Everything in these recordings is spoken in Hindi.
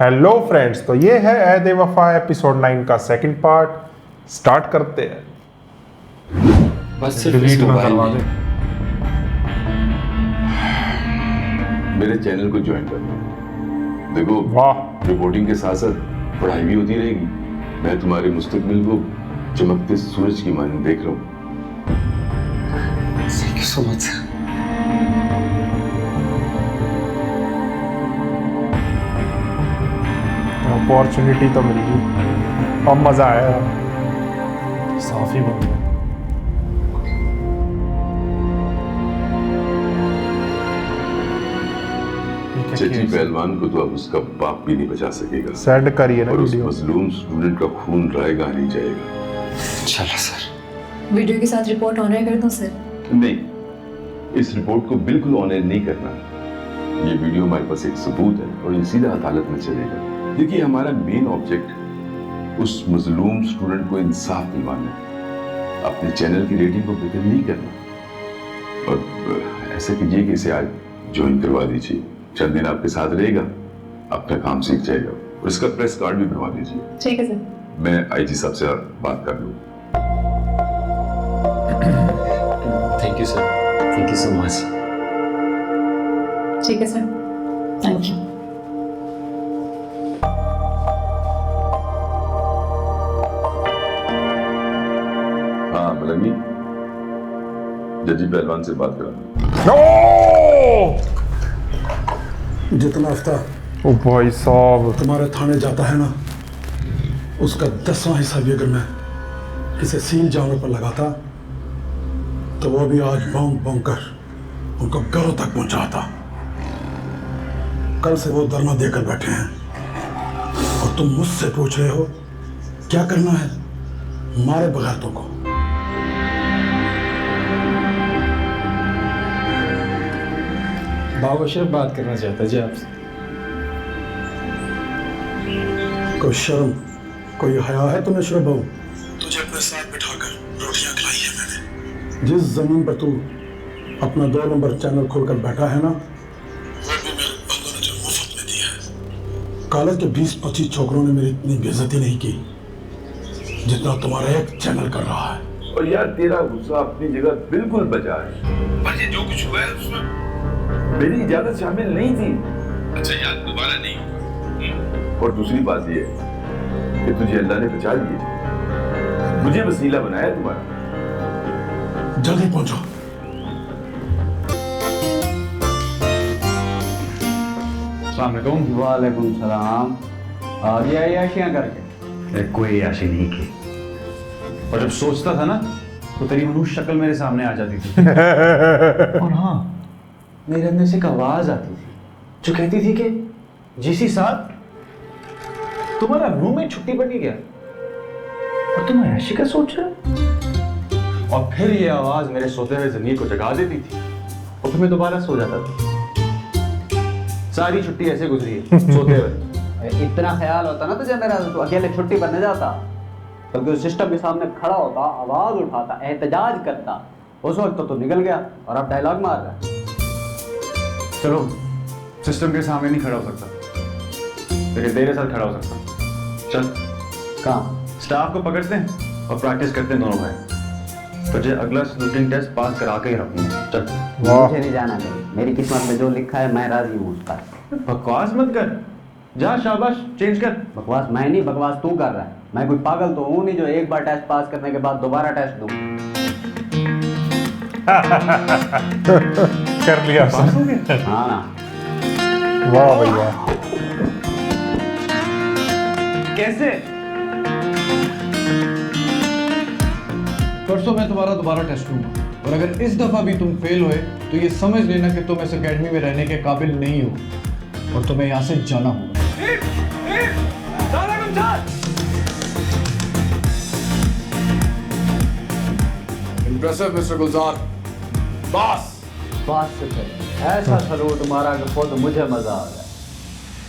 हेलो फ्रेंड्स, तो ये है ऐद वफा एपिसोड 9 का सेकंड पार्ट। स्टार्ट करते हैं। बस सिर्फ डिलीट इस ना मोबाइल करवा में दे। मेरे चैनल को ज्वाइन कर लो। देखो, वाह, रिपोर्टिंग के साथ साथ पढ़ाई भी होती रहेगी। मैं तुम्हारे मुस्तकबिल को चमकते सूरज की मानद देख रहा हूँ। Thank you so much. Opportunity तो मिल गई और मजा आया। साफ ही बन गया। चची पहलवान को तो अब उसका बाप भी नहीं बचा सकेगा सेंड करिए ना और उस वीडियो। मजलूम स्टूडेंट का खून रायगा नहीं जाएगा। चलो सर। वीडियो के साथ रिपोर्ट ऑनर कर दूं सर? नहीं, इस रिपोर्ट को बिल्कुल ऑनर नहीं करना। ये वीडियो हमारे पास एक सबूत है और ये सीधा अदालत में चलेगा। देखिए, हमारा मेन ऑब्जेक्ट उस मजलूम स्टूडेंट को इंसाफ दिलवाना है, अपने चैनल की रेटिंग को बेहतर नहीं करना। और ऐसा कीजिए कि इसे आज ज्वाइन करवा दीजिए। चंद दिन आपके साथ रहेगा, अपना काम सीख जाएगा और इसका प्रेस कार्ड भी बनवा दीजिए। ठीक है सर। मैं आईजी साहब से बात कर लूँ। Thank you sir. Thank you so much. ठीक है सर, थैंक यू। हाँ मलंगी, जजी पहलवान से बात करा। नो! जितना हफ्ता ओ भाई साहब, तुम्हारे थाने जाता है ना, उसका 10वां हिस्सा भी अगर मैं किसी सील जानवर पर लगाता तो वो भी आज भौंक भौंक कर उनको घरों तक पहुंचाता। कल से वो धरना देकर बैठे हैं और तुम मुझसे पूछ रहे हो क्या करना है मारे बगैर तुमको। बाबू अशरफ बात करना चाहता जी आपसे। कोई शर्म, कोई हया है तुम्हें अशरफ बाबू? तुझे अपने साथ बिठाकर रोटियां खिलाई है मैंने। जिस जमीन पर तू अपना 2 नंबर चैनल खोलकर बैठा है ना, वो भी मेरे बंदों ने जो मुफ्त में दिया है। कॉलेज के 20-25 छोकरों ने मेरी इतनी बेइज्जती नहीं की जितना तुम्हारा एक चैनल कर रहा है। और यार, तेरा गुस्सा अपनी जगह बिल्कुल बचा है, पर ये जो कुछ हुआ है उसमें मेरी इजाजत शामिल नहीं थी। अच्छा यार, दोबारा नहीं होगा। और दूसरी बात ये कि तुझे अल्लाह ने बचा लिया, मुझे वसीला बनाया तुम्हारा। जल्दी पहुंचो। वालेकुम सलाम। ये अयाशियाँ करके कोई याशी नहीं की, और जब सोचता था ना तो तेरी मनुष्य शक्ल मेरे सामने आ जाती थी। और हाँ, मेरे अंदर से एक आवाज आती थी जो कहती थी कि जीसी साहब, तुम्हारा रूममेट छुट्टी पर नहीं गया और तुम अयाशी का सोच रहे हो। और फिर ये आवाज मेरे सोते हुए ज़मीर को जगा देती थी और फिर मैं दोबारा सो जाता था। सारी छुट्टी ऐसे गुजरी है सोते हुए। इतना ख्याल होता ना तुझे मेरा तो अकेले छुट्टी पर न जाता, बल्कि उस सिस्टम के सामने खड़ा होता, आवाज उठाता, एहतजाज करता। उस वक्त तो निकल गया और अब डायलॉग मार रहा है। चलो, सिस्टम के सामने नहीं खड़ा हो सकता, लेकिन तेरे साथ खड़ा हो सकता हूं। चल, कहाँ? स्टाफ को पकड़ते हैं और प्रैक्टिस करते हैं दोनों भाई। तुझे अगला स्लूटिंग टेस्ट पास करा के ही रखूंगा। चल। मुझे नहीं जाना कहीं, मेरी किस्मत में जो लिखा है मैं राजी हूँ उसका। बकवास मत कर, जा शाबाश चेंज कर। बकवास मैं नहीं, बकवास तू कर रहा है। मैं कोई पागल तो हूँ नहीं जो एक बार टेस्ट पास करने के बाद दोबारा टेस्ट दूँ। कर लिया। पास हो गया। हाँ ना। वाह भैया, कैसे? परसों मैं तुम्हारा दोबारा टेस्ट लूंगा, और अगर इस दफा भी तुम फेल हुए तो ये समझ लेना कि तुम इस एकेडमी में रहने के काबिल नहीं हो और तुम्हें यहाँ से जाना होगा। इम्प्रेसिव मिस्टर गुलजार। बॉस। बात से पहले ऐसा सलूट मारा कि खुद मुझे मजा आ गया।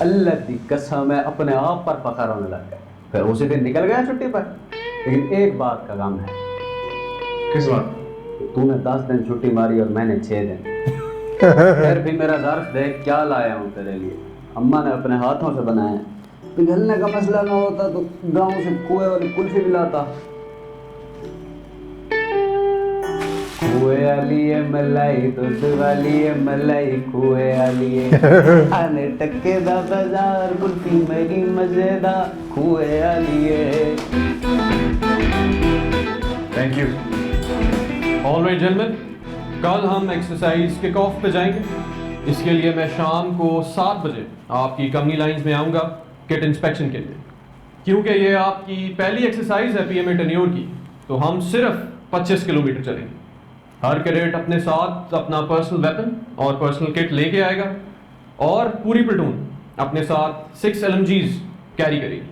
अल्लाह की कसम है, अपने आप पर फखर होने लग गया। फिर उसी दिन निकल गया छुट्टी पर, लेकिन एक बात का गम है। किस बात? तूने 10 दिन छुट्टी मारी और मैंने 6 दिन। फिर भी मेरा दर्द देख क्या लाया हूँ तेरे लिए। अम्मा ने अपने हाथों से बनाया है। पिघलने का मसला ना होता तो गांव से कुएं वाली कुल्फी भी लाता। कुएं वाली है मलाई, दूध वाली है मलाई, कुएं वाली है आने टक्के दा बाजार, कुल्फी मेरी मजेदार, कुएं वाली है। Thank you. ऑलराइट जेंटलमैन, कल हम एक्सरसाइज किक ऑफ पे जाएंगे। इसके लिए मैं शाम को 7 बजे आपकी कंपनी लाइंस में आऊँगा किट इंस्पेक्शन के लिए। क्योंकि ये आपकी पहली एक्सरसाइज है पीएमए टेन्योर की, तो हम सिर्फ 25 किलोमीटर चलेंगे। हर कैडेट अपने साथ अपना पर्सनल वेपन और पर्सनल किट लेके आएगा और पूरी प्लेटून अपने साथ 6 LMGs कैरी करेगी।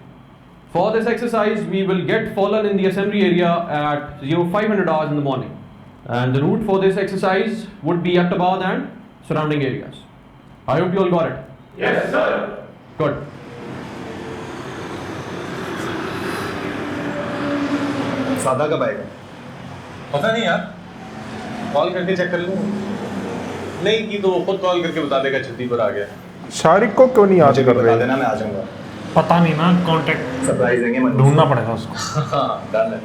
For this exercise, we will get fallen in the assembly area at 0500 hours in the morning. And the route for this exercise would be Ahmedabad and surrounding areas. I hope you all got it. Yes, sir. Good. सादा कब आएगा? पता नहीं यार, कॉल करके चेक कर लूँ। नहीं की तो वो खुद कॉल करके बता देगा छुट्टी पर आ गया। शारिक को क्यों नहीं याद कर रहे? बता देना, मैं आ जाऊंगा। पता नहीं ना, कांटेक्ट सरप्राइज देंगे, ढूंढना पड़ेगा उसको। हाँ डन है।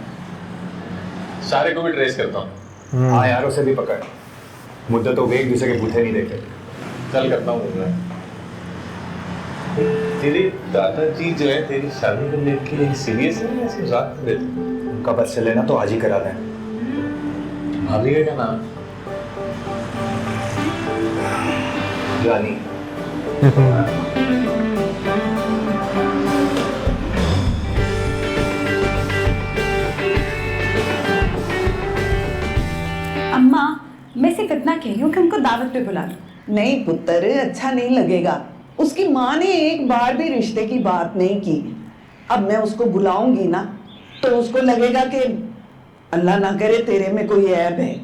सारे को भी ट्रेस करता हूँ। हाँ यार, उसे भी पकड़। मुद्दत हो गई, एक दूसरे के बूथे नहीं देखे। चल करता हूँ मैं। तेरे दादाजी जो है तेरी शादी को लेके सीरियस है या सिर्फ मजाक कर रहे थे? उनका बस चले ना तो आज ही करा दें। भाभी का क्या नाम? रानी। अम्मा, मैं सिर्फ इतना कह रही हूँ कि उनको दावत पे बुला लो। नहीं पुत्र, अच्छा नहीं लगेगा। उसकी माँ ने एक बार भी रिश्ते की बात नहीं की। अब मैं उसको बुलाऊंगी ना तो उसको लगेगा कि अल्लाह ना करे तेरे में कोई ऐब है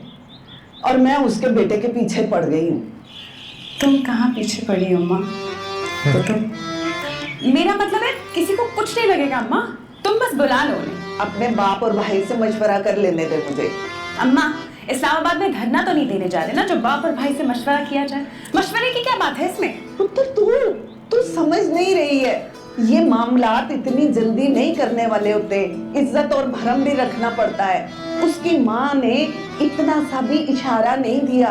और मैं उसके बेटे के पीछे पड़ गई हूँ। तुम कहाँ पीछे पड़ी हो अम्मा? तो तुम, मेरा मतलब है किसी को कुछ नहीं लगेगा अम्मा, तुम बस बुला लो उन्हें। अपने बाप और भाई से मशवरा कर लेने दे मुझे। अम्मा, इस्लामाबाद में धरना तो नहीं देने जा रहे ना जो बाप और भाई से मशवरा किया जाए। मशवरे की क्या बात है इसमें? पुत्र तू समझ नहीं रही है, ये मामलात इतनी जल्दी नहीं करने वाले होते। इज्जत और भरम भी रखना पड़ता है। उसकी माँ ने इतना सा भी इशारा नहीं दिया।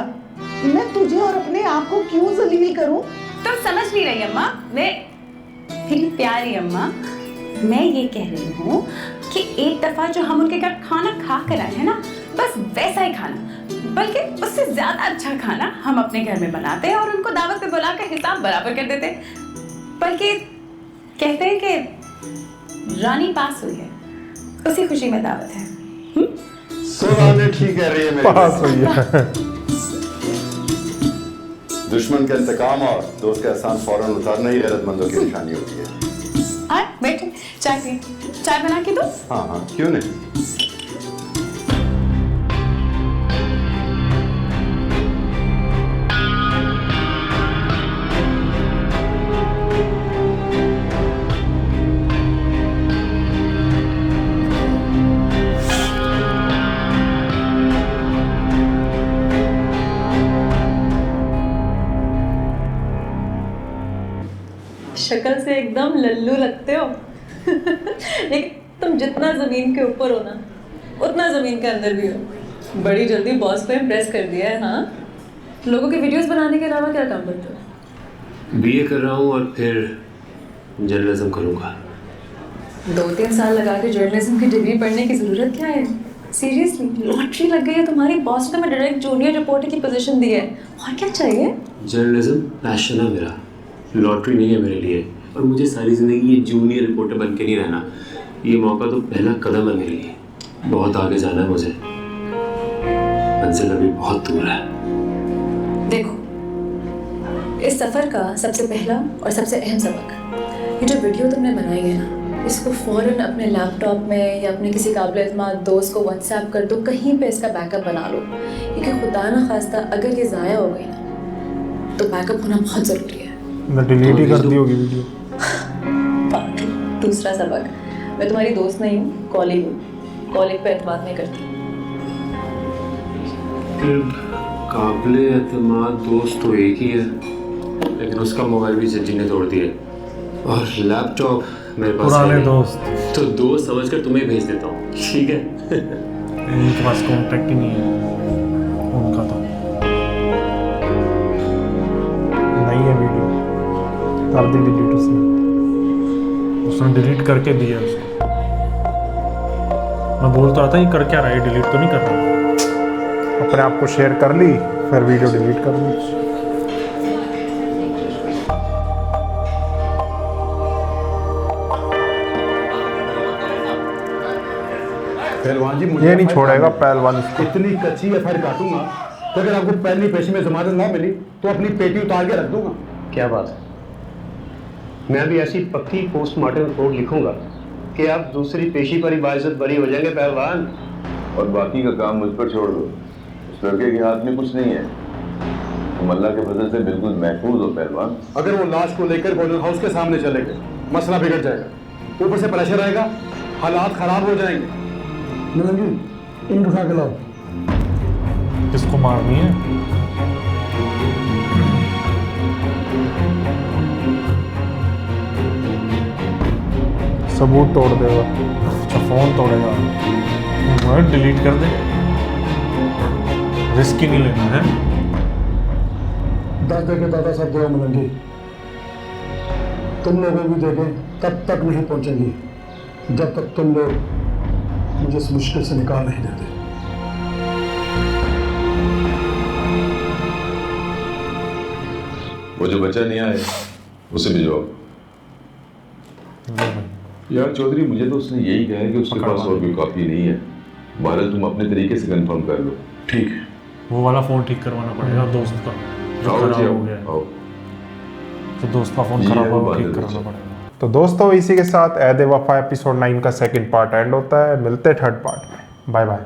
मैं तुझे और अपने आप को क्यों जलील करूं? तुम समझ नहीं रही अम्मा। मेरी प्यारी अम्मा, मैं ये कह रही हूँ कि एक दफा जो हम उनके घर खाना खा कर आए हैं ना, बस वैसा ही खाना, बल्कि उससे ज्यादा अच्छा खाना हम अपने घर में बनाते हैं और उनको दावत पे बुलाकर हिसाब बराबर कर देते हैं। बल्कि कहते हैं कि रानी पास हुई है, उसी खुशी में दावत है। सोना ठीक कह रही है मेरी पास हुई है। दुश्मन का इंतकाम और दोस्त का एहसान फौरन उतारना ही गैरतमंदों की निशानी होती है। बैठे, चाय बना के दो। हाँ हाँ, क्यों नहीं। शक्ल से एकदम लल्लू लगते हो। लेकिन तुम जितना जमीन के ऊपर हो ना, उतना जमीन के अंदर भी हो। बड़ी जल्दी बॉस को इम्प्रेस कर दिया है। हाँ, लोगों के वीडियोस बनाने के अलावा क्या काम करते हो? बीए कर रहा हूँ और फिर जर्नलिज्म करूँगा। 2-3 साल लगा के जर्नलिज्म की डिग्री पढ़ने की जरूरत क्या है? सीरियसली, लॉटरी लग गई है तुम्हारी। बॉस ने डायरेक्ट जूनियर रिपोर्टर की पोजीशन दी है। और क्या चाहिए? जर्नलिज्म पैशन है मेरा, लॉटरी नहीं है मेरे लिए। और मुझे सारी ज़िंदगी ये जूनियर रिपोर्टर बन के नहीं रहना। ये मौका तो पहला कदम है मेरे लिए। बहुत आगे जाना है मुझे, मंजिल अभी बहुत दूर है। देखो, इस सफ़र का सबसे पहला और सबसे अहम सबक, ये जो वीडियो तुमने बनाई है ना, इसको फ़ौरन अपने लैपटॉप में या अपने किसी काबिल एतमाद दोस्त को व्हाट्सएप कर दो, कहीं पे इसका बैकअप बना लो। क्योंकि खुदा न खास्ता अगर ये ज़ाया हो गई ना, तो बैकअप होना बहुत ज़रूरी है। डिलीट ही कर दी होगी वीडियो। दूसरा सबक, मैं तुम्हारी दोस्त नहीं हूँ, कॉलीग हूँ। कॉलीग पे एतमाद नहीं करती। काबिल एतमाद दोस्त तो एक ही है, लेकिन उसका मोबाइल भी जज्जी ने तोड़ दिया और लैपटॉप मेरे पास पुराने है नहीं। दोस्त। तो दोस्त समझकर तुम्हें भेज देता हूँ, ठीक है? उनके पास कांटेक्ट ही नहीं है उनका तो। नहीं है वीडियो, कर दी डिलीट उसने डिलीट करके दिया उसको। मैं बोल तो रहा था ये कर क्या रहा है, डिलीट तो नहीं कर रहा। अपने आप को शेयर कर ली, फिर वीडियो डिलीट कर ली। पहलवान जी ये नहीं छोड़ेगा पहलवान इसको। इतनी कच्ची एफआईआर काटूंगा तो अगर आपको पहली पेशी में जमानत ना मिली तो अपनी पेटी उतार के रख दूंगा। क्या बात है, मैं भी ऐसी पक्की पोस्टमार्टम रिपोर्ट लिखूंगा कि आप दूसरी पेशी पर ही बाइज्जत बरी हो जाएंगे पहलवान। और बाकी का काम मुझ पर छोड़ दो, उस लड़के के हाथ में कुछ नहीं है, तुम अल्लाह के फजल से बिल्कुल महफूज हो पहलवान। अगर वो लाश को लेकर गोल्डन हाउस के सामने चले गए, मसला बिगड़ जाएगा, ऊपर से प्रेशर आएगा, हालात खराब हो जाएंगे। मिलेंगी इन उठा के लाओ। किसको मारनी है? सबूत तोड़ देगा। अच्छा फोन तोड़ेगा, डिलीट कर दे, रिस्क ही नहीं लेना है। 10 दे के दादा साहब दुआ मिलेंगी, तुम लोगों भी देखें तब तक नहीं पहुंचेंगी जब तक तुम लोग मुझे इस मुश्किल से निकाल नहीं देते। वो जो बच्चा नहीं आया उसे भिजवाओ। यार चौधरी, मुझे तो उसने यही कहा है कि उसके पास और कोई कॉपी नहीं है। बहरहाल तुम अपने तरीके से कंफर्म कर लो। ठीक है, वो वाला फोन ठीक करवाना पड़ेगा दोस्त का जो खराब हो गया है। तो दोस्त का फोन खराब हुआ, ठीक कराना पड़ेगा। तो दोस्तों इसी के साथ ऐ दे वफा एपिसोड 9 का सेकंड पार्ट एंड होता है। मिलते हैं थर्ड पार्ट में। Bye bye.